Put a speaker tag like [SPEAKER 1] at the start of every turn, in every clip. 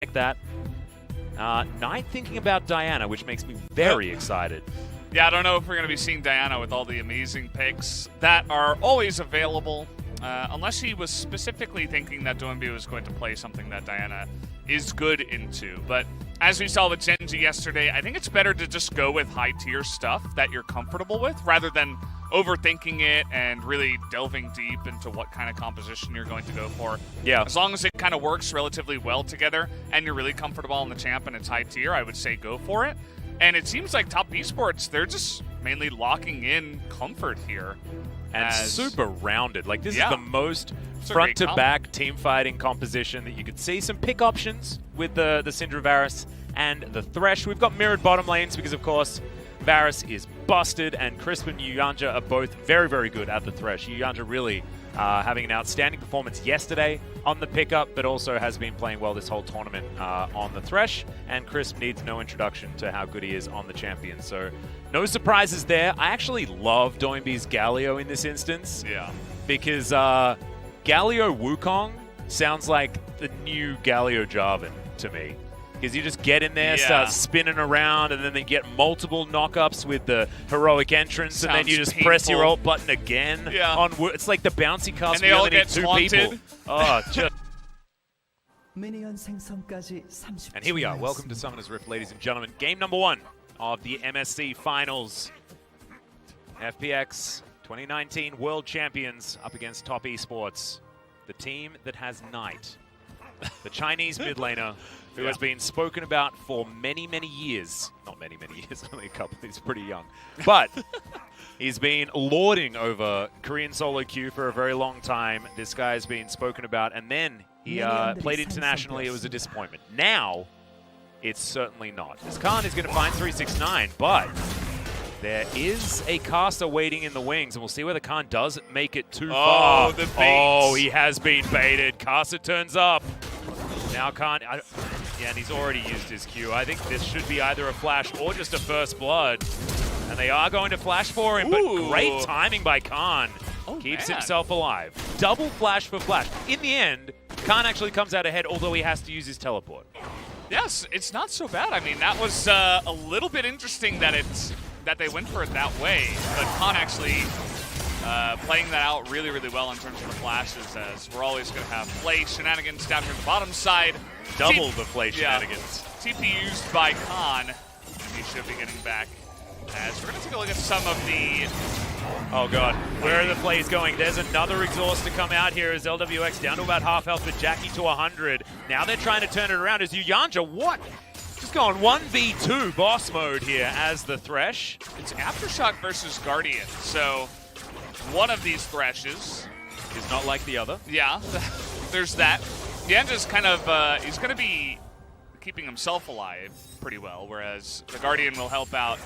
[SPEAKER 1] like that. Knight thinking about Diana, which makes me very excited.
[SPEAKER 2] Yeah, I don't know if we're going to be seeing Diana with all the amazing picks that are always available, unless he was specifically thinking that Doinby was going to play something that Diana is good into. But as we saw with Genji yesterday, I think it's better to just go with high-tier stuff that you're comfortable with rather than overthinking it and really delving deep into what kind of composition you're going to go for.
[SPEAKER 1] Yeah.
[SPEAKER 2] As long as it kind of works relatively well together and you're really comfortable on the champ and it's high tier, I would say go for it. And it seems like top esports, they're just mainly locking in comfort here.
[SPEAKER 1] And super rounded. Like, this is the most
[SPEAKER 2] It's a
[SPEAKER 1] front-to-back team fighting composition that you could see. Some pick options with the Syndra Varus and the Thresh. We've got mirrored bottom lanes because, of course, Varus is busted, and Crisp and Yuyanja are both very, very good at the Thresh. Yuyanja really having an outstanding performance yesterday on the pickup, but also has been playing well this whole tournament on the Thresh, and Crisp needs no introduction to how good he is on the champion. So no surprises there. I actually love Doinby's Galio in this instance.
[SPEAKER 2] Yeah.
[SPEAKER 1] Because Galio Wukong sounds like the new Galio Jarvan to me. Because you just get in there, start spinning around, and then they get multiple knockups with the heroic entrance, and then you just press your ult button again.
[SPEAKER 2] Yeah.
[SPEAKER 1] It's like the bouncy cast.
[SPEAKER 2] And they all get
[SPEAKER 1] two
[SPEAKER 2] taunted.
[SPEAKER 1] people. Oh, just.
[SPEAKER 3] 미니언 생성까지 30초.
[SPEAKER 1] And here we are. Welcome to Summoner's Rift, ladies and gentlemen. Game number 1 of the MSC Finals. FPX 2019 World Champions up against Top Esports. The team that has Knight, the Chinese mid laner, who has been spoken about for many, many years. Not many, many years, only a couple. He's pretty young. But he's been lording over Korean solo queue for a very long time. This guy has been spoken about, and then he played internationally. It was a disappointment. Now, it's certainly not. This Khan is going to find 369, but there is a caster waiting in the wings, and we'll see whether Khan does make it too far.
[SPEAKER 2] The bait.
[SPEAKER 1] Oh, he has been baited. Caster turns up. Now Khan, yeah, and he's already used his Q. I think this should be either a flash or just a first blood. And they are going to flash for him, but great timing by Khan. Keeps himself alive. Double flash for flash. In the end, Khan actually comes out ahead, although he has to use his teleport.
[SPEAKER 2] Yes, it's not so bad. I mean, that was a little bit interesting that they went for it that way. But Khan actually playing that out really, really well in terms of the flashes, as we're always going to have play shenanigans down here on the bottom side.
[SPEAKER 1] Double the play shenanigans.
[SPEAKER 2] TP used by Khan, and he should be getting back. As we're going to take a look at some of the...
[SPEAKER 1] Oh god, where are the plays going? There's another exhaust to come out here as LWX down to about half health, but Jackie to 100. Now they're trying to turn it around as Yuyanja, what? Just going 1v2 boss mode here as the Thresh.
[SPEAKER 2] It's Aftershock versus Guardian, so one of these Threshes
[SPEAKER 1] is not like the other.
[SPEAKER 2] Yeah, there's that. Yuyanja's kind of, he's going to be keeping himself alive pretty well, whereas the Guardian will help out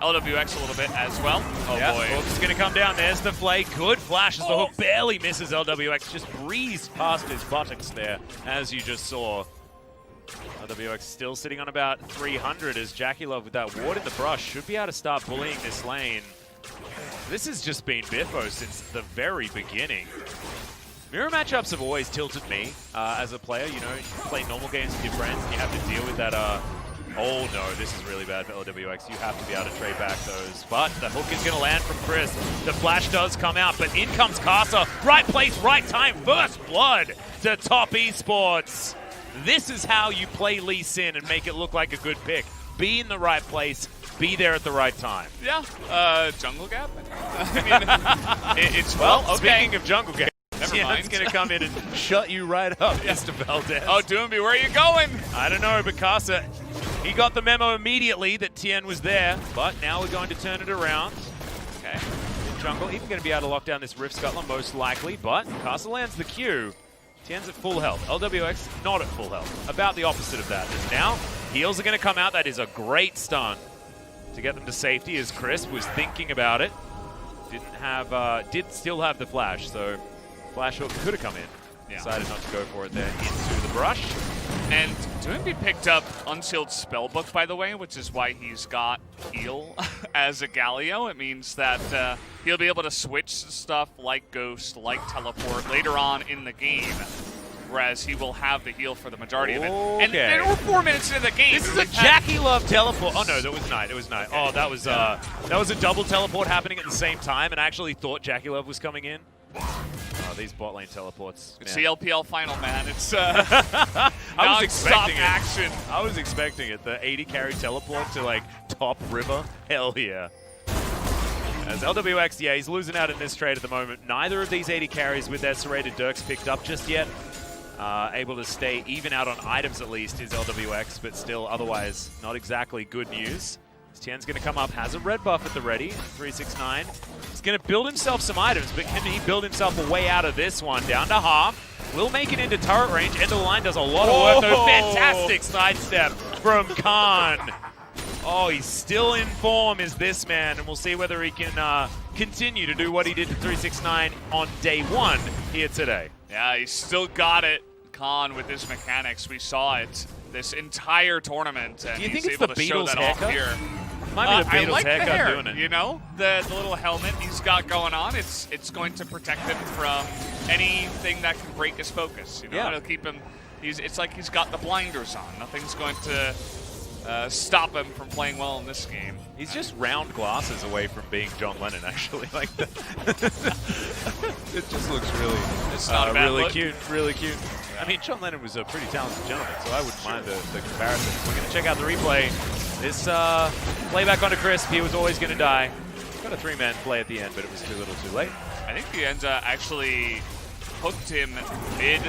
[SPEAKER 2] LWX a little bit as well. Oh boy.
[SPEAKER 1] Hook's going to come down. There's the play. Good flash as the hook barely misses LWX. Just breezed past his buttocks there, as you just saw. LWX still sitting on about 300 as Jackie Love with that ward in the brush should be able to start bullying this lane. This has just been Biffo since the very beginning. Mirror matchups have always tilted me as a player. You know, you play normal games with your friends and you have to deal with that. Oh no, this is really bad for LWX. You have to be able to trade back those. But the hook is going to land from Chris. The flash does come out, but in comes Casa. Right place, right time. First blood to Top Esports. This is how you play Lee Sin and make it look like a good pick. Be in the right place. Be there at the right time.
[SPEAKER 2] Yeah, jungle gap? I mean, it's well, okay.
[SPEAKER 1] Speaking of jungle gap,
[SPEAKER 2] Never mind.
[SPEAKER 1] It's going to come in and shut you right up, Mr. Valdez.
[SPEAKER 2] Oh, Doinby, where are you going?
[SPEAKER 1] I don't know, but Casa, he got the memo immediately that Tien was there, but now we're going to turn it around. Okay, in jungle, even going to be able to lock down this Rift Scuttler, most likely, but Casa lands the Q. Tien's at full health. LWX not at full health. About the opposite of that. And now, heals are going to come out. That is a great stun to get them to safety, as Chris was thinking about it. Did still have the flash, so flash hook could have come in. Yeah. Decided not to go for it there into the brush.
[SPEAKER 2] And Doinby picked up Unsealed Spellbook, by the way, which is why he's got heal as a Galio. It means that he'll be able to switch stuff like Ghost, like Teleport later on in the game. whereas he will have the heal for the majority of it. And
[SPEAKER 1] Okay.
[SPEAKER 2] there were 4 minutes into the game.
[SPEAKER 1] This is a Jackie Love teleport. Oh no, that was Knight. It was Knight. Oh, that was a double teleport happening at the same time, and I actually thought Jackie Love was coming in. Oh, these bot lane teleports.
[SPEAKER 2] It's
[SPEAKER 1] man.
[SPEAKER 2] the LPL final, man. It's
[SPEAKER 1] I was expecting it.
[SPEAKER 2] action.
[SPEAKER 1] I was expecting it. The 80 carry teleport to like top river. Hell yeah. As LWX, yeah, he's losing out in this trade at the moment. Neither of these 80 carries with their serrated Dirks picked up just yet. Able to stay even out on items at least is LWX, but still otherwise not exactly good news. Tien's going to come up, has a red buff at the ready, 369. He's going to build himself some items, but can he build himself a way out of this one? Down to half. Will make it into turret range. End of the line does a lot of work, though. Fantastic sidestep from Khan. Oh, he's still in form, is this man, and we'll see whether he can continue to do what he did to 369 on day one here today.
[SPEAKER 2] Yeah, he's still got it, Khan, with his mechanics. We saw it this entire tournament, and
[SPEAKER 1] Do you think
[SPEAKER 2] he's
[SPEAKER 1] it's
[SPEAKER 2] able
[SPEAKER 1] the
[SPEAKER 2] to show
[SPEAKER 1] Beatles
[SPEAKER 2] that
[SPEAKER 1] haircut?
[SPEAKER 2] off here.
[SPEAKER 1] Might be the
[SPEAKER 2] I
[SPEAKER 1] Beatles
[SPEAKER 2] like the
[SPEAKER 1] haircut
[SPEAKER 2] hair,
[SPEAKER 1] doing it.
[SPEAKER 2] you know? The little helmet he's got going on, it's going to protect him from anything that can break his focus. You know,
[SPEAKER 1] Yeah.
[SPEAKER 2] it'll keep him, it's like he's got the blinders on. Nothing's going to stop him from playing well in this game.
[SPEAKER 1] He's just round glasses away from being John Lennon, actually. Like it just looks really,
[SPEAKER 2] It's not a bad
[SPEAKER 1] really
[SPEAKER 2] look.
[SPEAKER 1] cute, really cute. I mean, John Lennon was a pretty talented gentleman, so I wouldn't mind the comparison. We're going to check out the replay. This playback onto Crisp, he was always going to die. Got a 3-man play at the end, but it was too little too late.
[SPEAKER 2] I think the Enza actually hooked him mid,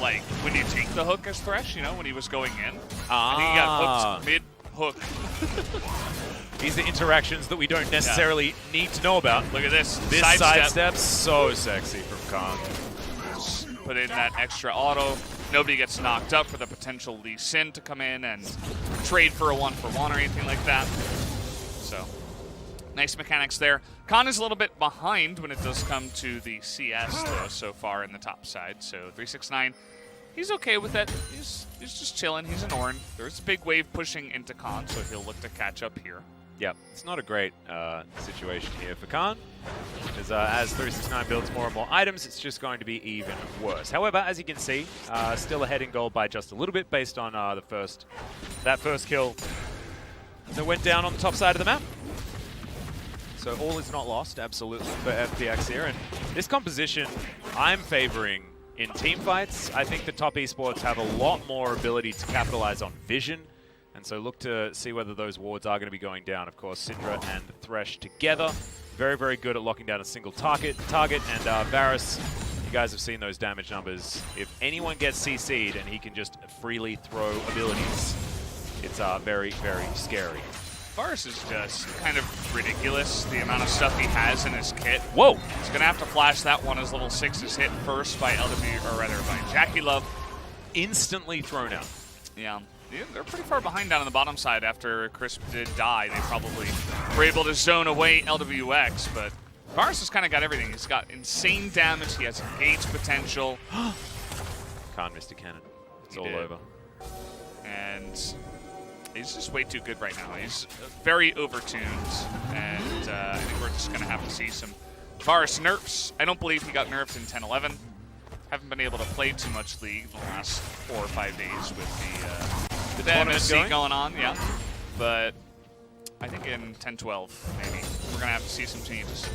[SPEAKER 2] like when you take the hook as Thresh, you know, when he was going in. I think he got hooked mid-hook.
[SPEAKER 1] These are interactions that we don't necessarily need to know about.
[SPEAKER 2] Look at this.
[SPEAKER 1] This sidestep, so sexy from Khan.
[SPEAKER 2] Put in that extra auto. Nobody gets knocked up for the potential Lee Sin to come in and trade for a 1-for-1 or anything like that. So, nice mechanics there. Khan is a little bit behind when it does come to the CS, though, so far in the top side. So, 369, he's okay with it. He's just chilling. He's an Ornn. There's a big wave pushing into Khan, so he'll look to catch up here.
[SPEAKER 1] Yep, it's not a great situation here for Khan, because as 369 builds more and more items, it's just going to be even worse. However, as you can see, still ahead in gold by just a little bit based on that first kill that went down on the top side of the map. So all is not lost, absolutely, for FPX here. And this composition, I'm favoring in team fights. I think the top esports have a lot more ability to capitalize on vision. And so look to see whether those wards are going to be going down. Of course, Syndra and Thresh together. Very, very good at locking down a single target. And Varus, you guys have seen those damage numbers. If anyone gets CC'd and he can just freely throw abilities, it's very, very scary.
[SPEAKER 2] Varus is just kind of ridiculous, the amount of stuff he has in his kit.
[SPEAKER 1] Whoa!
[SPEAKER 2] He's going to have to flash that one as level 6 is hit first by by Jackie Love.
[SPEAKER 1] Instantly thrown out.
[SPEAKER 2] Yeah, they're pretty far behind down on the bottom side after Crisp did die. They probably were able to zone away LWX, but Varus has kind of got everything. He's got insane damage. He has engage potential.
[SPEAKER 1] Khan missed a cannon. It's all over.
[SPEAKER 2] And he's just way too good right now. He's very overtuned, and I think we're just going to have to see some Varus nerfs. I don't believe he got nerfed in 10-11. Haven't been able to play too much League the last 4 or 5 days with the MSC going on, yeah. But I think in 10-12, maybe, we're going to have to see some changes.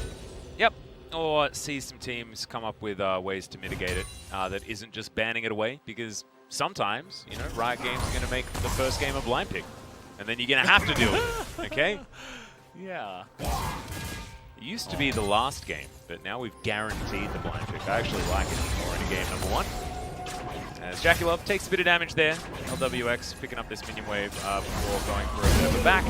[SPEAKER 1] Yep. Or see some teams come up with ways to mitigate it that isn't just banning it away, because sometimes, you know, Riot Games are going to make the first game a blind pick, and then you're going to have to deal with it, okay?
[SPEAKER 2] Yeah.
[SPEAKER 1] It used to be the last game, but now we've guaranteed the blind pick. I actually like it more in game number 1. As Jackie Love takes a bit of damage there. LWX picking up this minion wave before going for a bit of a back.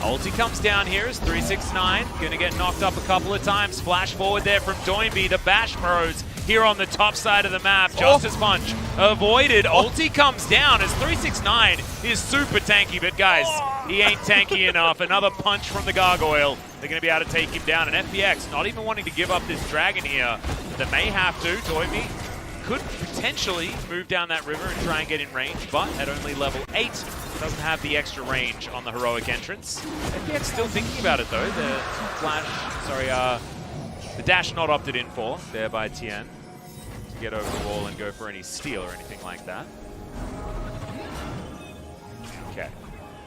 [SPEAKER 1] Ulti comes down here as 369. Gonna get knocked up a couple of times. Flash forward there from Doinby. The Bash Bros here on the top side of the map. Justice Punch avoided. Ulti comes down as 369 is super tanky, but guys, he ain't tanky enough. Another punch from the Gargoyle. They're going to be able to take him down. And FPX not even wanting to give up this dragon here. They may have to. Doinby could potentially move down that river and try and get in range, but at only level 8, doesn't have the extra range on the heroic entrance. FPX still thinking about it though. The dash not opted in for there by Tien. get over the wall and go for any steal or anything like that. Okay.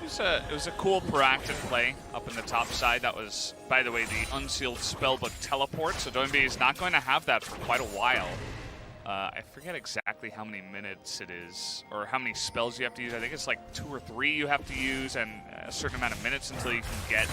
[SPEAKER 2] It was a cool proactive play up in the top side. That was, by the way, the unsealed spellbook teleport. So Doinby is not going to have that for quite a while. I forget exactly how many minutes it is, or how many spells you have to use. I think it's like 2 or 3 you have to use, and a certain amount of minutes until you can get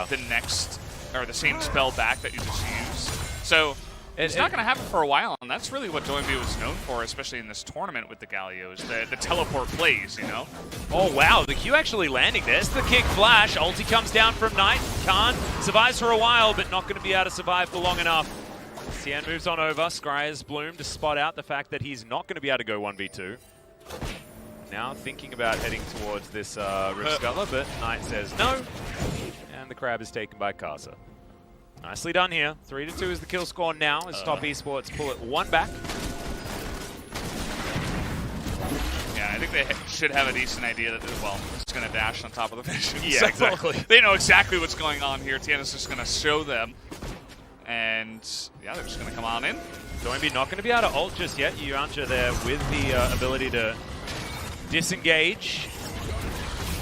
[SPEAKER 2] the next, or the same spell back that you just used. So it's not going to happen for a while, and that's really what Doinby was known for, especially in this tournament with the Gallios, the teleport plays, you know?
[SPEAKER 1] Oh, wow, the Q actually landing. There's the kick flash. Ulti comes down from Knight. Khan survives for a while, but not going to be able to survive for long enough. Tien moves on over. Scryer's Bloom to spot out the fact that he's not going to be able to go 1v2. Now thinking about heading towards this Rift Sculler, but Knight says no. And the crab is taken by Karsa. Nicely done here. 3-2 is the kill score now as Top Esports pull it 1 back.
[SPEAKER 2] Yeah, I think they should have a decent idea that, well, it's going to dash on top of the vision.
[SPEAKER 1] Yeah,
[SPEAKER 2] so
[SPEAKER 1] exactly.
[SPEAKER 2] They know exactly what's going on here. Tien is just going to show them. And, yeah, they're just going to come on in.
[SPEAKER 1] Doinby not going to be able to ult just yet. Yuancha there with the ability to disengage.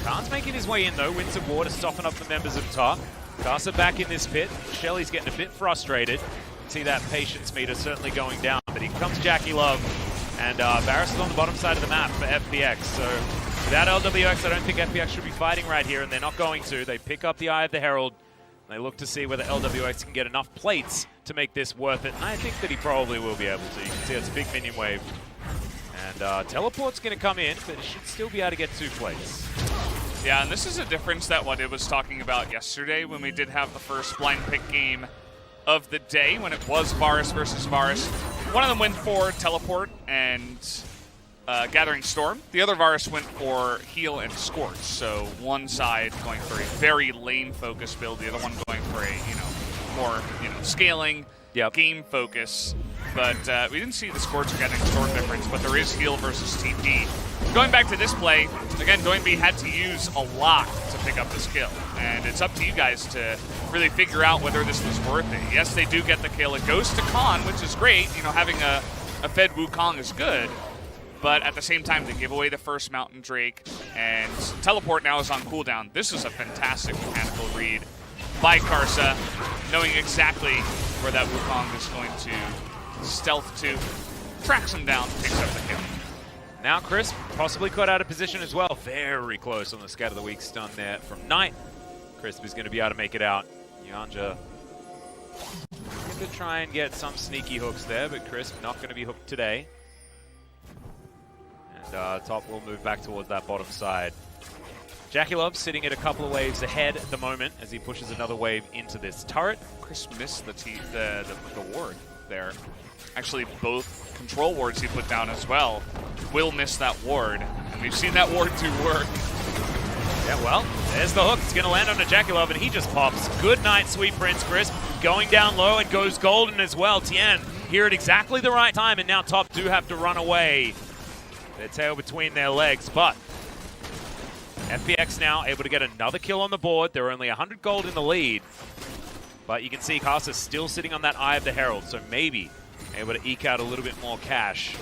[SPEAKER 1] Khan's making his way in, though. Wins a war to soften up the members of top. Karsa back in this pit. Shelly's getting a bit frustrated. See that patience meter certainly going down. But here comes Jackie Love. And Barris is on the bottom side of the map for FPX. So without LWX, I don't think FPX should be fighting right here. And they're not going to. They pick up the Eye of the Herald. They look to see whether LWX can get enough plates to make this worth it. And I think that he probably will be able to. You can see it's a big minion wave. And Teleport's going to come in, but it should still be able to get 2 plates.
[SPEAKER 2] Yeah, and this is a difference that what it was talking about yesterday when we did have the first blind pick game of the day, when it was Varus versus Varus. One of them went for Teleport and Gathering Storm. The other Varus went for Heal and Scorch. So one side going for a very lane focused build, the other one going for a more scaling game focus. But we didn't see the Scorch or Gathering Storm difference, but there is Heal versus TP. Going back to this play, again, Doinby had to use a lot to pick up this kill. And it's up to you guys to really figure out whether this was worth it. Yes, they do get the kill. It goes to Khan, which is great. Having a fed Wukong is good. But at the same time, they give away the first Mountain Drake, and Teleport now is on cooldown. This is a fantastic mechanical read by Karsa, knowing exactly where that Wukong is going to stealth to, tracks him down, picks up the kill.
[SPEAKER 1] Now Crisp possibly caught out of position as well. Very close on the Scat of the Week stun there from Knight. Crisp is going to be able to make it out. Yanja going to try and get some sneaky hooks there, but Crisp not going to be hooked today. And Top will move back towards that bottom side. Jackie Love sitting at a couple of waves ahead at the moment as he pushes another wave into this turret.
[SPEAKER 2] Chris missed the ward there. Actually, both control wards he put down as well. Will miss that ward, and we've seen that ward do work.
[SPEAKER 1] Yeah, well, there's the hook. It's going to land on Jackie Love, and he just pops. Good night, Sweet Prince Crisp. Going down low, and goes golden as well. Tien here at exactly the right time, and now Top do have to run away. Their tail between their legs, but FPX now able to get another kill on the board. They're only 100 gold in the lead, but you can see Karsa still sitting on that Eye of the Herald, so maybe able to eke out a little bit more cash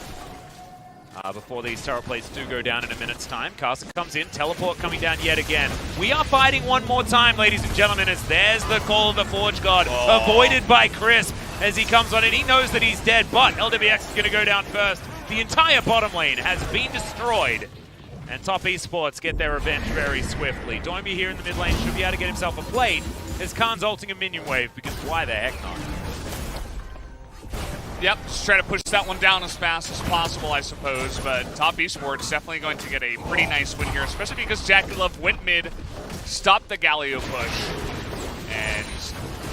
[SPEAKER 1] before these turret plates do go down in a minute's time. Karsa comes in, Teleport coming down yet again. We are fighting one more time, ladies and gentlemen, as there's the call of the Forge God, avoided by Crisp as he comes on in. He knows that he's dead, but LWX is going to go down first. The entire bottom lane has been destroyed, and Top Esports get their revenge very swiftly. Doinby here in the mid lane should be able to get himself a plate as Khan's ulting a minion wave, because why the heck not?
[SPEAKER 2] Yep, just try to push that one down as fast as possible, I suppose, but Top Esports definitely going to get a pretty nice win here, especially because Jackie Love went mid, stopped the Galio push, and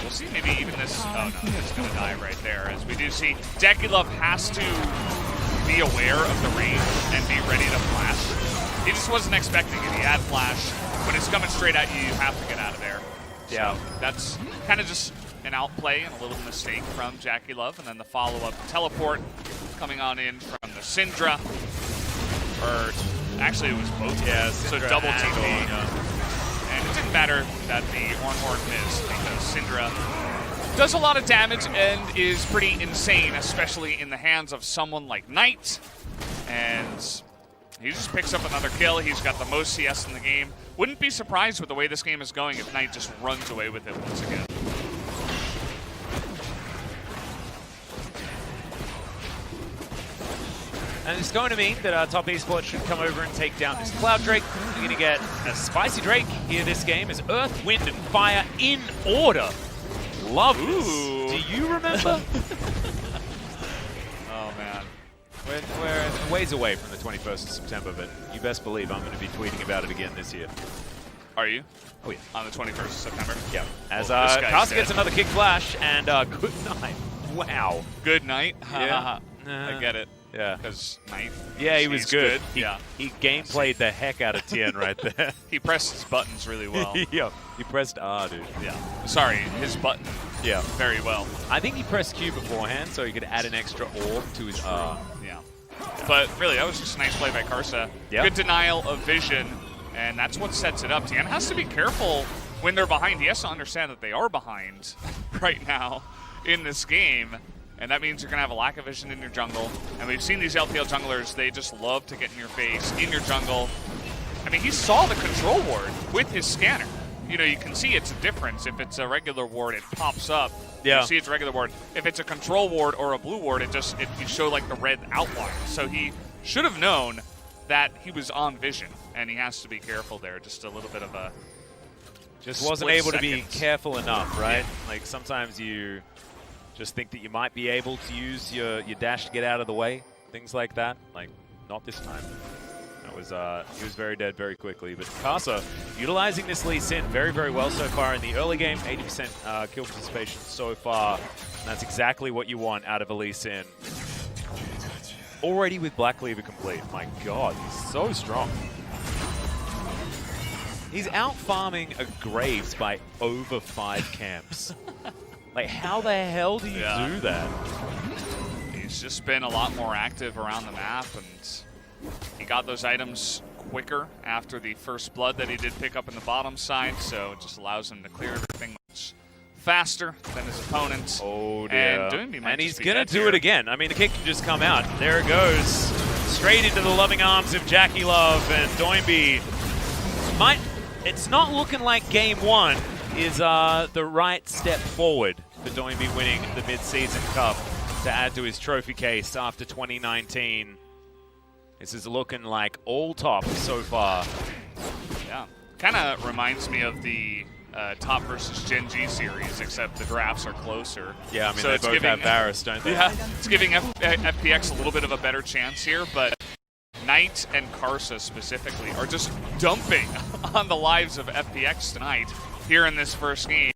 [SPEAKER 2] we'll see maybe even this, oh no, it's going to die right there, as we do see Jackie Love has to be aware of the range and be ready to flash. He just wasn't expecting it. He had flash. When it's coming straight at you, you have to get out of there. Yeah. So that's kind of just an outplay and a little mistake from Jackie Love. And then the follow-up Teleport coming on in from the Syndra. Or actually it was both. Yeah, so double TP. And it didn't matter that the Ornhorn missed because Syndra does a lot of damage and is pretty insane, especially in the hands of someone like Knight. And he just picks up another kill. He's got the most CS in the game. Wouldn't be surprised with the way this game is going if Knight just runs away with it once again.
[SPEAKER 1] And it's going to mean that Top Esports should come over and take down this Cloud Drake. You're going to get a spicy Drake here this game as Earth, Wind, and Fire in order. Love this. Do you remember?
[SPEAKER 2] Oh, man.
[SPEAKER 1] We're a ways away from the 21st of September, but you best believe I'm going to be tweeting about it again this year.
[SPEAKER 2] Are you?
[SPEAKER 1] Oh, yeah.
[SPEAKER 2] On the 21st of September?
[SPEAKER 1] Yeah. As
[SPEAKER 2] Well,
[SPEAKER 1] Kasta gets another kick flash, and good night. Wow.
[SPEAKER 2] Good night.
[SPEAKER 1] Yeah.
[SPEAKER 2] I get it.
[SPEAKER 1] Yeah.
[SPEAKER 2] Because Knight.
[SPEAKER 1] Yeah, he was good.
[SPEAKER 2] Yeah.
[SPEAKER 1] He gameplayed the heck out of Tien right there.
[SPEAKER 2] He pressed his buttons really well.
[SPEAKER 1] Yeah. He pressed R, dude.
[SPEAKER 2] Yeah. Sorry, his button.
[SPEAKER 1] Yeah.
[SPEAKER 2] Very well.
[SPEAKER 1] I think he pressed Q beforehand so he could add an extra orb to his R.
[SPEAKER 2] Yeah. But really, that was just a nice play by Karsa.
[SPEAKER 1] Yeah.
[SPEAKER 2] Good denial of vision, and that's what sets it up. Tien has to be careful when they're behind. He has to understand that they are behind right now in this game. And that means you're going to have a lack of vision in your jungle. And we've seen these LPL junglers, they just love to get in your face, in your jungle. I mean, he saw the control ward with his scanner. You know, you can see it's a difference. If it's a regular ward, it pops up.
[SPEAKER 1] Yeah.
[SPEAKER 2] You see it's a regular ward. If it's a control ward or a blue ward, you show like the red outline. So he should have known that he was on vision. And he has to be careful there. Just a little bit of a
[SPEAKER 1] Just wasn't able to be careful enough, right? Yeah. Like sometimes you just think that you might be able to use your dash to get out of the way, things like that. Like, not this time. That was he was very dead very quickly. But Kasa utilizing this Lee Sin very, very well so far in the early game. 80% kill participation so far. And that's exactly what you want out of a Lee Sin. Already with Black Cleaver complete. My God, he's so strong. He's out farming a Graves by over 5 camps. Like, how the hell do you do that?
[SPEAKER 2] He's just been a lot more active around the map, and he got those items quicker after the first blood that he did pick up in the bottom side, so it just allows him to clear everything much faster than his opponent.
[SPEAKER 1] Oh, dear.
[SPEAKER 2] And
[SPEAKER 1] he's going to do it again. I mean, the kick can just come out. There it goes. Straight into the loving arms of Jackie Love, and Doinby it's not looking like game one is the right step forward for Doinby winning the mid-season cup to add to his trophy case after 2019. This is looking like all top so far.
[SPEAKER 2] Yeah, kind of reminds me of the Top versus Gen G series, except the drafts are closer.
[SPEAKER 1] Yeah, I mean,
[SPEAKER 2] so
[SPEAKER 1] they both have Varus, don't they?
[SPEAKER 2] Yeah, it's giving FPX a little bit of a better chance here, but Knight and Karsa specifically are just dumping on the lives of FPX tonight here in this first game.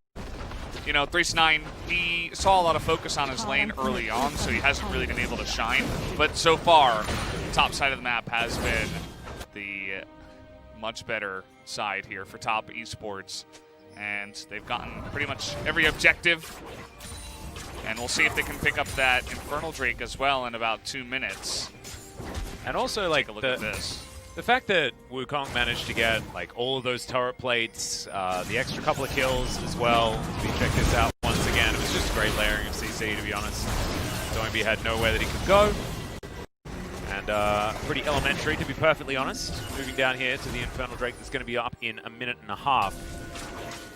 [SPEAKER 2] You know, 3-9, he saw a lot of focus on his lane early on, so he hasn't really been able to shine. But so far, the top side of the map has been the much better side here for Top Esports. And they've gotten pretty much every objective. And we'll see if they can pick up that Infernal Drake as well in about 2 minutes.
[SPEAKER 1] And also, like,
[SPEAKER 2] Take a look at this.
[SPEAKER 1] The fact that Wukong managed to get like all of those turret plates, the extra couple of kills as well. We check this out once again. It was just a great layering of CC, to be honest. Doinby had nowhere that he could go. And pretty elementary, to be perfectly honest. Moving down here to the Infernal Drake that's going to be up in a minute and a half.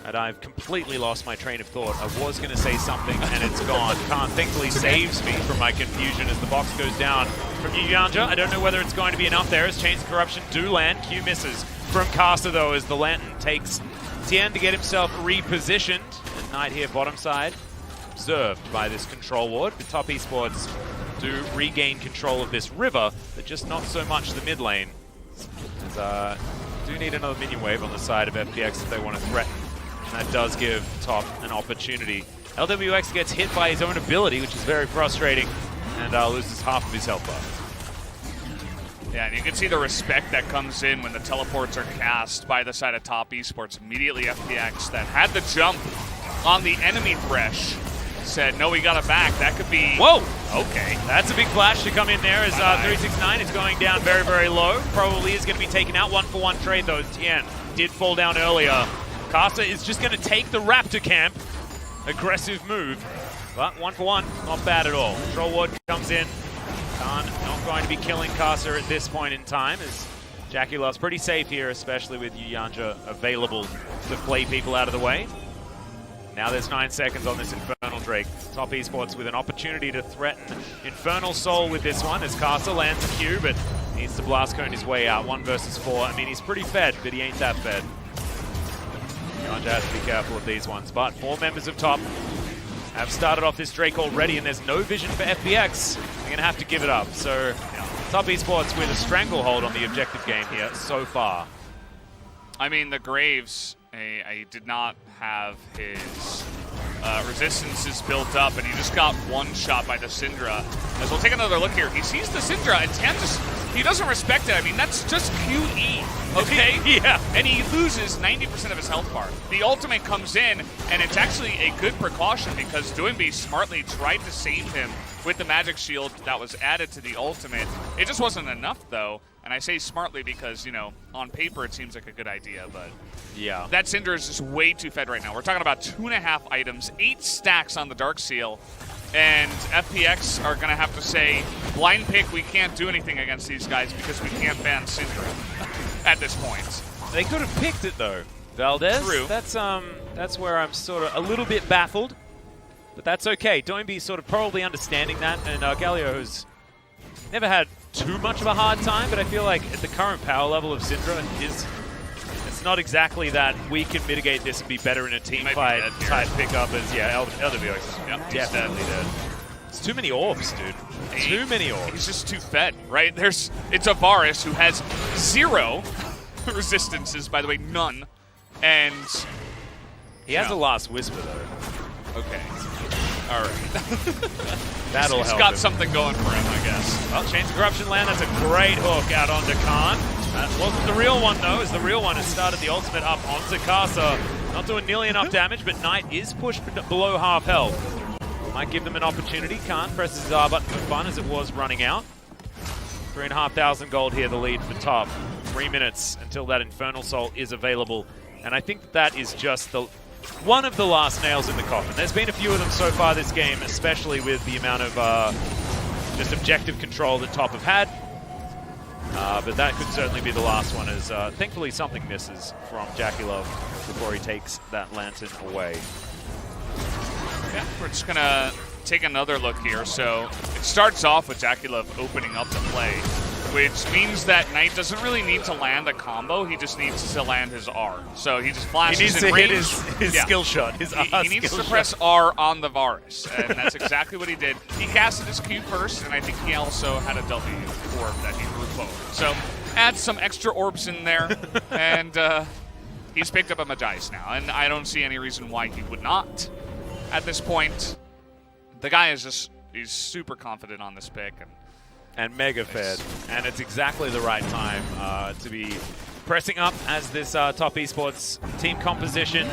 [SPEAKER 1] And I've completely lost my train of thought. I was going to say something, and it's gone. Khan thankfully saves me from my confusion as the box goes down from Yanja. I don't know whether it's going to be enough there as Chains of Corruption do land. Q misses from Caster, though, as the Lantern takes Tien to get himself repositioned. And Knight here, bottom side, observed by this control ward. The Top Esports do regain control of this river, but just not so much the mid lane. As, do need another minion wave on the side of FPX if they want to threaten. And that does give Top an opportunity. LWX gets hit by his own ability, which is very frustrating, and loses half of his health bar.
[SPEAKER 2] Yeah, and you can see the respect that comes in when the teleports are cast by the side of Top Esports. Immediately FPX that had the jump on the enemy Thresh said, no, we got it back. That could be...
[SPEAKER 1] Whoa! Okay, that's a big flash to come in there as 369 is going down very, very low. Probably is going to be taken out. 1-for-1 trade, though. Tien did fall down earlier. Kasta is just going to take the Raptor camp. aggressive move. But 1-for-1, not bad at all. Control Ward comes in. Khan not going to be killing Kasa at this point in time, as Jackie Love's pretty safe here, especially with Yuyanja available to flay people out of the way. Now there's 9 seconds on this Infernal Drake. Top Esports with an opportunity to threaten Infernal Soul with this one, as Kasa lands a Q, but needs to blast cone his way out. 1 versus 4. I mean, he's pretty fed, but he ain't that fed. Yuyanja has to be careful of these ones, but 4 members of top have started off this Drake already, and there's no vision for FPX. They're going to have to give it up. So, Top Esports with a stranglehold on the objective game here so far.
[SPEAKER 2] I mean, the Graves, I did not have his resistances built up, and he just got one shot by the Syndra. As we'll take another look here, he sees the Syndra, and Tan just, he doesn't respect it. I mean, that's just QE, okay?
[SPEAKER 1] Yeah.
[SPEAKER 2] And he loses 90% of his health bar. The ultimate comes in, and it's actually a good precaution because Doinby smartly tried to save him with the magic shield that was added to the ultimate. It just wasn't enough, though. And I say smartly because, you know, on paper it seems like a good idea, but
[SPEAKER 1] yeah,
[SPEAKER 2] that Cinder is just way too fed right now. We're talking about 2.5 items, 8 stacks on the Dark Seal, and FPX are going to have to say, blind pick, we can't do anything against these guys because we can't ban Syndra at this point.
[SPEAKER 1] They could have picked it, though. Valdez,
[SPEAKER 2] True.
[SPEAKER 1] That's where I'm sort of a little bit baffled, but that's okay. Doinby sort of probably understanding that, and Galio has never had too much of a hard time, but I feel like at the current power level of Syndra, it's not exactly that we can mitigate this and be better in a team fight type pickup as, LWX.
[SPEAKER 2] Yep,
[SPEAKER 1] definitely dead. It's too many orbs, dude. Too many orbs.
[SPEAKER 2] He's just too fed, right? It's a Varus who has 0 resistances, by the way, none. And
[SPEAKER 1] he has a last whisper, though.
[SPEAKER 2] Okay. All right.
[SPEAKER 1] That'll help.
[SPEAKER 2] He's got something going for him, I guess.
[SPEAKER 1] Well, Chains of Corruption land. That's a great hook out onto Khan. That wasn't the real one, though, as the real one has started the ultimate up onto Kasa. Not doing nearly enough damage, but Knight is pushed below half health. Might give them an opportunity. Khan presses his R button for fun as it was running out. 3,500 gold here, the lead for top. 3 minutes until that Infernal Soul is available. And I think that is just one of the last nails in the coffin. There's been a few of them so far this game, especially with the amount of just objective control that top have had. But that could certainly be the last one, as thankfully something misses from Jackie Love before he takes that lantern away.
[SPEAKER 2] Yeah, we're just going to take another look here. So it starts off with Jackie Love opening up the play, which means that Knight doesn't really need to land a combo. He just needs to land his R. So he just flashes
[SPEAKER 1] in range. He needs to hit his skill shot, his R
[SPEAKER 2] He needs to press R on the Varus, and that's exactly what he did. He casted his Q first, and I think he also had a W orb that he threw forward. So add some extra orbs in there, and he's picked up a Magi's now, and I don't see any reason why he would not at this point. The guy is just, he's super confident on this pick,
[SPEAKER 1] and mega fed, and it's exactly the right time to be pressing up as this Top Esports team composition.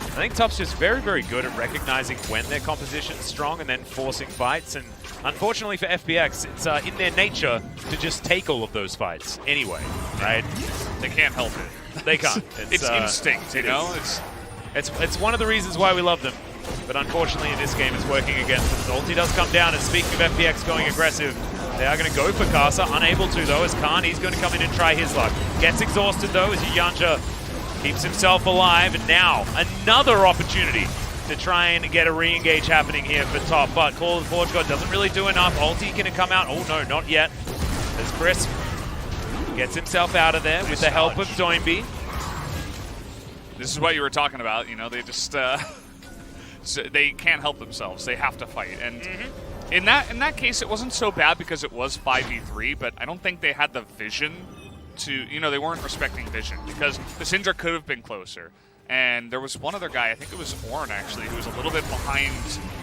[SPEAKER 1] I think Top's just very, very good at recognizing when their composition's strong and then forcing fights, and unfortunately for FPX, it's in their nature to just take all of those fights anyway, right?
[SPEAKER 2] They can't help it.
[SPEAKER 1] They can't.
[SPEAKER 2] It's instinct, you know?
[SPEAKER 1] It's one of the reasons why we love them. But unfortunately in this game it's working against them. The ulti does come down, and speaking of FPX going aggressive, they are going to go for Kasa. Unable to, though, as Khan, he's going to come in and try his luck. Gets exhausted, though, as Yuyanja keeps himself alive. And now, another opportunity to try and get a re-engage happening here for top. But Call of the Forge God doesn't really do enough. Ulti can come out. Oh, no, not yet. As Crisp gets himself out of there with the help of Doinby.
[SPEAKER 2] This is what you were talking about. You know, they just... So they can't help themselves. They have to fight. And in that case, it wasn't so bad because it was 5v3, but I don't think they had the vision to, you know, they weren't respecting vision because the Syndra could have been closer. And there was one other guy, I think it was Ornn actually, who was a little bit behind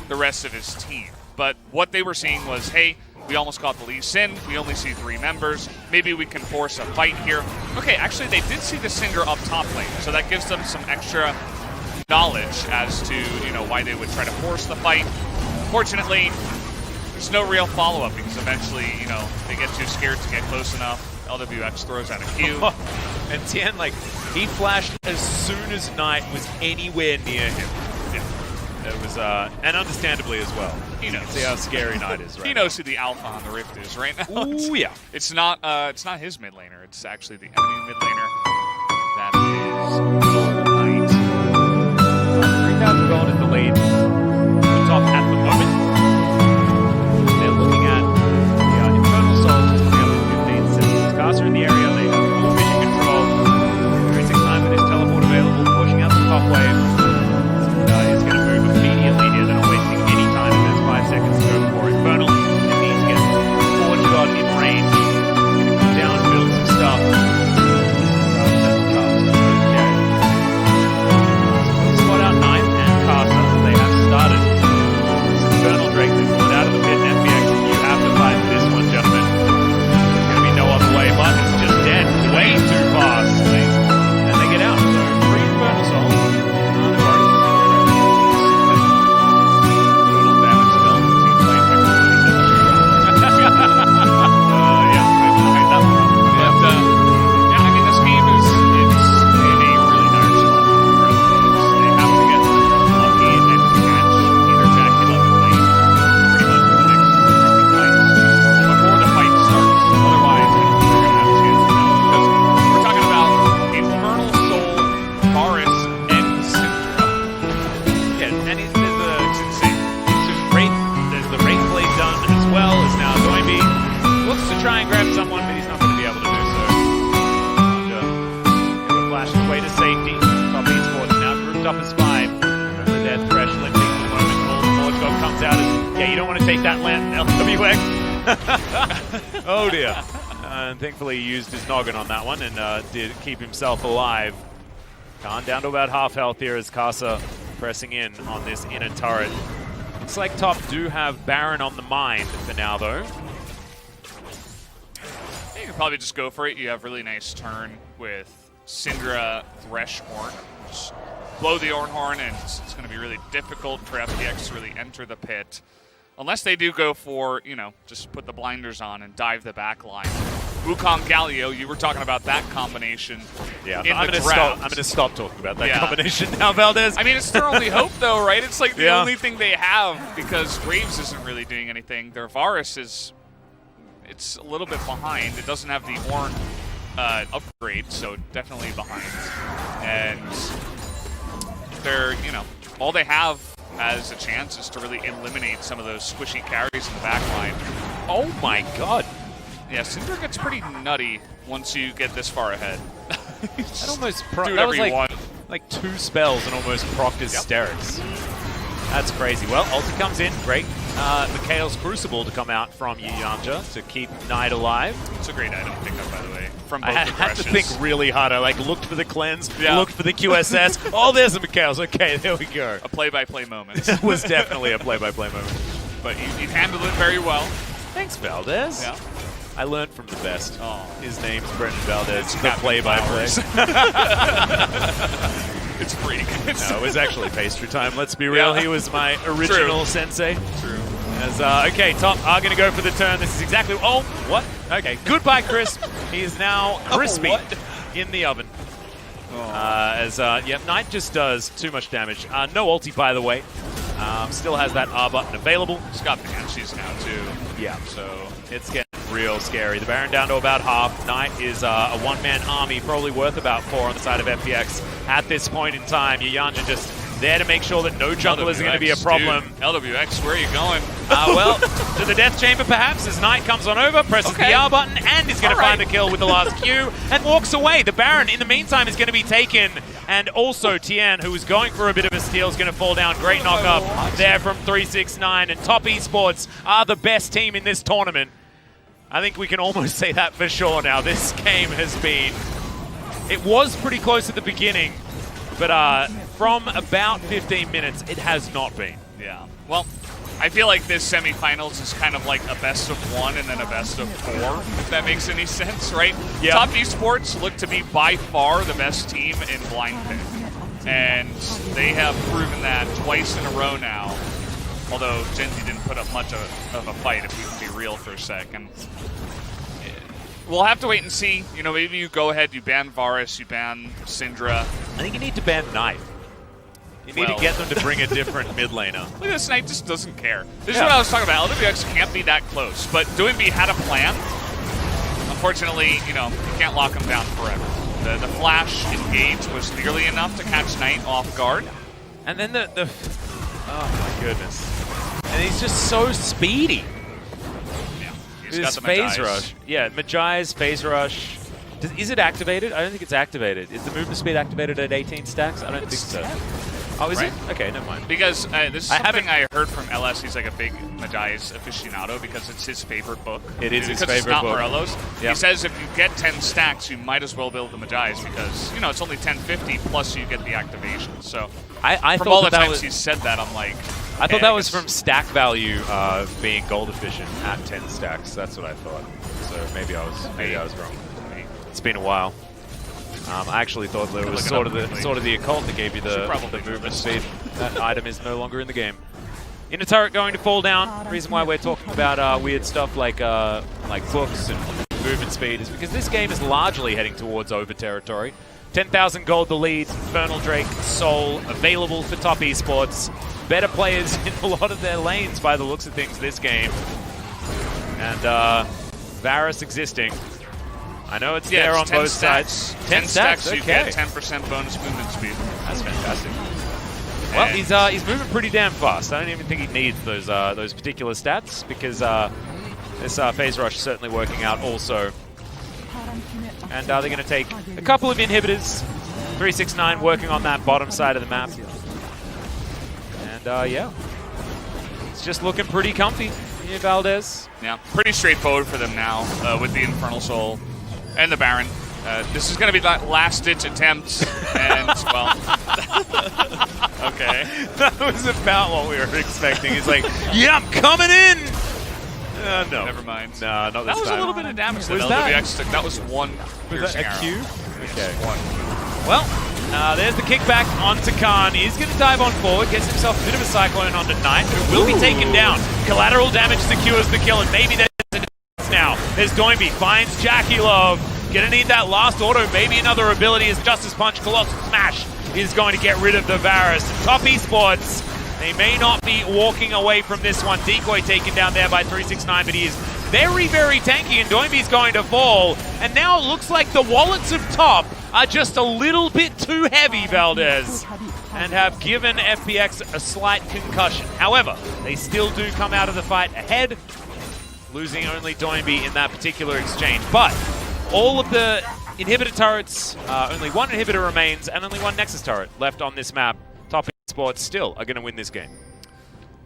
[SPEAKER 2] the rest of his team. But what they were seeing was, hey, we almost got the Lee Sin. We only see 3 members. Maybe we can force a fight here. Okay, actually, they did see the Syndra up top lane, so that gives them some extra knowledge as to, you know, why they would try to force the fight. Fortunately, there's no real follow-up because eventually, you know, they get too scared to get close enough. LWX throws out a Q.
[SPEAKER 1] And Tien, like, he flashed as soon as Knight was anywhere near him.
[SPEAKER 2] Yeah.
[SPEAKER 1] It was, and understandably as well.
[SPEAKER 2] He knows.
[SPEAKER 1] See how scary Knight is, right?
[SPEAKER 2] He knows who the alpha on the Rift is right now.
[SPEAKER 1] Ooh, yeah.
[SPEAKER 2] It's not his mid laner. It's actually the enemy mid laner. That is Knight.
[SPEAKER 1] 3,000 gold is the lead. The top at the moment. They're looking at the Infernal Soul coming up with 15 seconds. Caster in the area. They have full vision control. 369 with his teleport available, pushing out the top wave. Is going to move immediately here. They're not wasting any time, and there's 5 seconds to go for Infernal. It needs to get Forge God in range. Going to come down, build some stuff. Spot out Knight and Casa. They have started. This Infernal Drake they pulled out of the pit. FPX, you have to fight this one, gentlemen. There's going to be no other way, but it's just dead. Way too fast. And they get out. So, 3 Infernal Souls. Try and grab someone, but he's not going to be able to do so. Flash away to safety. Top Esports now grouped up as 5. Remember Death Fresh lifting for the moment. All the Forge God comes out as, yeah, you don't want to take that land, LWX. Oh dear. And thankfully he used his noggin on that one and did keep himself alive. Khan down to about half health here as Casa pressing in on this inner turret. Looks like top do have Baron on the mind for now though.
[SPEAKER 2] You can probably just go for it. You have really nice turn with Syndra Threshhorn. Just blow the Ornhorn, and it's going to be really difficult for FPX to really enter the pit. Unless they do go for, you know, just put the blinders on and dive the back line. Wukong Galio, you were talking about that combination.
[SPEAKER 1] Yeah,
[SPEAKER 2] I'm going
[SPEAKER 1] to stop talking about that combination now, Valdez.
[SPEAKER 2] I mean, it's their only hope, though, right? It's like the only thing they have because Graves isn't really doing anything. Their Varus is... It's a little bit behind. It doesn't have the Ornn upgrade, so definitely behind. And they're, you know, all they have as a chance is to really eliminate some of those squishy carries in the back line.
[SPEAKER 1] Oh my god.
[SPEAKER 2] Yeah, Syndra gets pretty nutty once you get this far ahead.
[SPEAKER 1] That almost
[SPEAKER 2] that was
[SPEAKER 1] like 2 spells and almost procced his Sterix. That's crazy. Well, ulti comes in. Great. Mikhail's Crucible to come out from Yuyanja to keep Knight alive.
[SPEAKER 2] It's a great item to pick up, by the way. From both
[SPEAKER 1] I had to think really hard. I looked for the cleanse, looked for the QSS. Oh, there's a Mikhail's. Okay, there we go.
[SPEAKER 2] A play-by-play moment.
[SPEAKER 1] It was definitely a play-by-play moment.
[SPEAKER 2] But you handled it very well.
[SPEAKER 1] Thanks, Valdez.
[SPEAKER 2] Yeah.
[SPEAKER 1] I learned from the best.
[SPEAKER 2] Oh.
[SPEAKER 1] His name's Brendan Valdez. The play-by-play.
[SPEAKER 2] It's freak.
[SPEAKER 1] No, it was actually pastry time. Let's be real. He was my original sensei.
[SPEAKER 2] True.
[SPEAKER 1] As okay, top are going to go for the turn. This is exactly. Oh, what? Okay, goodbye, Crisp. He is now crispy in the oven. Yeah, Knight just does too much damage. No ulti, by the way. Still has that R button available.
[SPEAKER 2] He's got Banshees now too.
[SPEAKER 1] Yeah, so it's getting real scary. The Baron down to about half. Knight is a one-man army, probably worth about 4 on the side of FPX at this point in time. Yuyanja just there to make sure that no jungle is going to be a problem.
[SPEAKER 2] Dude, LWX, where are you going?
[SPEAKER 1] Well, to the death chamber perhaps as Knight comes on over, presses the R button, and is going to find the kill with the last Q, and walks away. The Baron, in the meantime, is going to be taken, and also Tien, who was going for a bit of a steal, is going to fall down. Great knock-up there from 369, and Top Esports are the best team in this tournament. I think we can almost say that for sure now. This game has been... It was pretty close at the beginning, but from about 15 minutes, it has not been.
[SPEAKER 2] Yeah. Well, I feel like this semifinals is kind of like a best of 1 and then a best of 4, if that makes any sense, right?
[SPEAKER 1] Yeah.
[SPEAKER 2] Top Esports look to be by far the best team in blind pit. And they have proven that twice in a row now. Although Genji didn't put up much of a fight, if we can be real for a second. We'll have to wait and see. You know, maybe you go ahead, you ban Varus, you ban Syndra.
[SPEAKER 1] I think you need to ban Knight. You need to get them to bring a different mid laner.
[SPEAKER 2] Look at this, Knight just doesn't care. This is what I was talking about. LWX can't be that close, but Doinby had a plan. Unfortunately, you can't lock him down forever. The flash engage was nearly enough to catch Knight off guard.
[SPEAKER 1] And then oh my goodness. And he's just so speedy.
[SPEAKER 2] Yeah, he's
[SPEAKER 1] His
[SPEAKER 2] got the
[SPEAKER 1] phase
[SPEAKER 2] Magi's.
[SPEAKER 1] rush. Yeah, Magi's phase rush. Is it activated? I don't think it's activated. Is the movement speed activated at 18 stacks? I don't think so. Oh, is it? Okay, never mind.
[SPEAKER 2] Because this is something I heard from LS. He's like a big Magi's aficionado because it's his favorite book.
[SPEAKER 1] It is his
[SPEAKER 2] because
[SPEAKER 1] favorite
[SPEAKER 2] it's not
[SPEAKER 1] book.
[SPEAKER 2] Morello's.
[SPEAKER 1] Yep.
[SPEAKER 2] He says if you get 10 stacks, you might as well build the Magi's because, it's only 1050 plus you get the activation. So
[SPEAKER 1] I
[SPEAKER 2] from
[SPEAKER 1] thought
[SPEAKER 2] all the
[SPEAKER 1] that
[SPEAKER 2] times
[SPEAKER 1] was,
[SPEAKER 2] he said that, I'm like...
[SPEAKER 1] I thought that was from stack value being gold efficient at 10 stacks. That's what I thought. So maybe I was wrong. It's been a while. I actually thought there was sort of the occult that gave you the movement speed. That item is no longer in the game. Inner turret going to fall down. The reason why we're talking about weird stuff like books and movement speed is because this game is largely heading towards over territory. 10,000 gold the lead. Infernal Drake, Soul available for top esports. Better players in a lot of their lanes by the looks of things this game. And Varus existing. I know it's there on both sides.
[SPEAKER 2] 10 stacks,
[SPEAKER 1] okay.
[SPEAKER 2] you get 10% bonus movement speed.
[SPEAKER 1] That's fantastic. Well, he's moving pretty damn fast. I don't even think he needs those particular stats because this phase rush is certainly working out also. And they're going to take a couple of inhibitors. 369 working on that bottom side of the map. And yeah, it's just looking pretty comfy here, Valdez.
[SPEAKER 2] Yeah, pretty straightforward for them now with the Infernal Soul and the Baron. This is going to be that last-ditch attempt, and, well... okay.
[SPEAKER 1] That was about what we were expecting. He's like, yeah, I'm coming in! No.
[SPEAKER 2] Never mind.
[SPEAKER 1] No, not this time.
[SPEAKER 2] That was a little bit of damage that
[SPEAKER 1] Was
[SPEAKER 2] LWX took. That was one piercing
[SPEAKER 1] that a Q?
[SPEAKER 2] arrow.
[SPEAKER 1] Okay.
[SPEAKER 2] One.
[SPEAKER 1] Well, there's the kickback onto Khan. He's going to dive on forward, gets himself a bit of a cyclone onto Knight, who will be taken down. Collateral damage secures the kill, and maybe there's a chance now. There's Doinby, finds Jackie Love. Gonna need that last auto, maybe another ability as Justice Punch, Colossal Smash is going to get rid of the Varus. Top esports, they may not be walking away from this one. Decoy taken down there by 369, but he is very, very tanky, and Doinby's going to fall. And now it looks like the wallets of top are just a little bit too heavy, Valdez, and have given FPX a slight concussion. However, they still do come out of the fight ahead, losing only Doinby in that particular exchange. But all of the inhibitor turrets, only one inhibitor remains, and only one Nexus turret left on this map. Top esports still are going to win this game.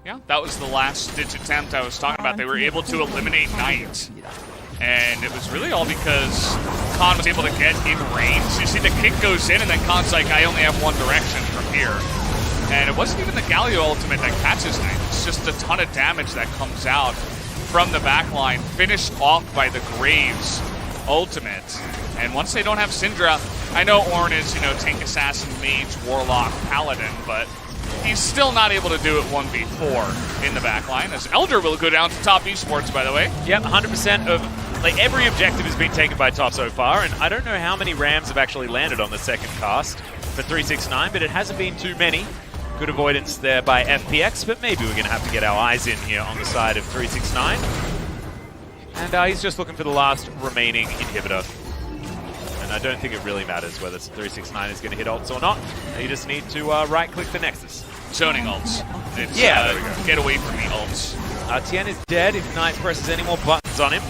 [SPEAKER 2] Yeah, that was the last-ditch attempt I was talking about. They were able to eliminate Knight. And it was really all because Khan was able to get in range. You see the kick goes in, and then Khan's like, I only have one direction from here. And it wasn't even the Galio ultimate that catches Knight. It's just a ton of damage that comes out from the backline, finished off by the Graves ultimate. And once they don't have Syndra, I know Ornn is, tank assassin, mage, warlock, paladin, but he's still not able to do it 1v4 in the backline, as Elder will go down to top esports, by the way.
[SPEAKER 1] Yep, 100% of every objective has been taken by top so far, and I don't know how many Rams have actually landed on the second cast for 369, but it hasn't been too many. Good avoidance there by FPX, but maybe we're going to have to get our eyes in here on the side of 369. And he's just looking for the last remaining inhibitor. And I don't think it really matters whether 369 is going to hit ults or not. You just need to right-click the Nexus.
[SPEAKER 2] Zoning ults. It's,
[SPEAKER 1] there we go.
[SPEAKER 2] Get away from the ults.
[SPEAKER 1] Tien is dead if Knight presses any more buttons on him.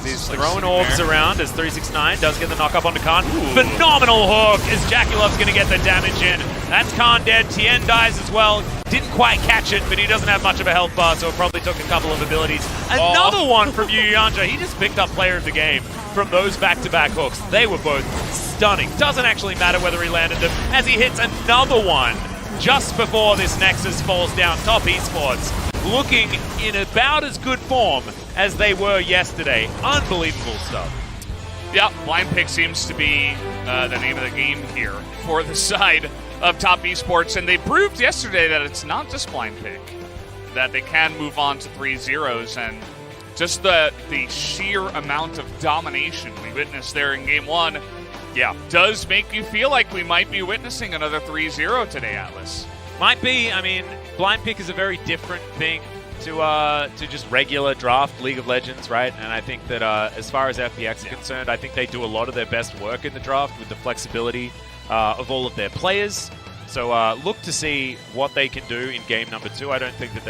[SPEAKER 1] He's throwing orbs around as 369 does get the knock up onto Khan. Phenomenal hook as Jackie Love's going to get the damage in. That's Khan dead. Tien dies as well. Didn't quite catch it, but he doesn't have much of a health bar, so it probably took a couple of abilities. Another one from Yu Yanja. He just picked up player of the game from those back-to-back hooks. They were both stunning. Doesn't actually matter whether he landed them as he hits another one just before this Nexus falls down. Top esports looking in about as good form as they were yesterday. Unbelievable stuff.
[SPEAKER 2] Yeah, blind pick seems to be the name of the game here for the side of top esports, and they proved yesterday that it's not just blind pick, that they can move on to 3-0s, and just the sheer amount of domination we witnessed there in game one Yeah, does make you feel like we might be witnessing another 3-0 today, Atlas.
[SPEAKER 1] Might be. I mean, blind pick is a very different thing to just regular draft League of Legends, right? And I think that as far as FPX is concerned, I think they do a lot of their best work in the draft with the flexibility of all of their players. So look to see what they can do in game number 2. I don't think that they're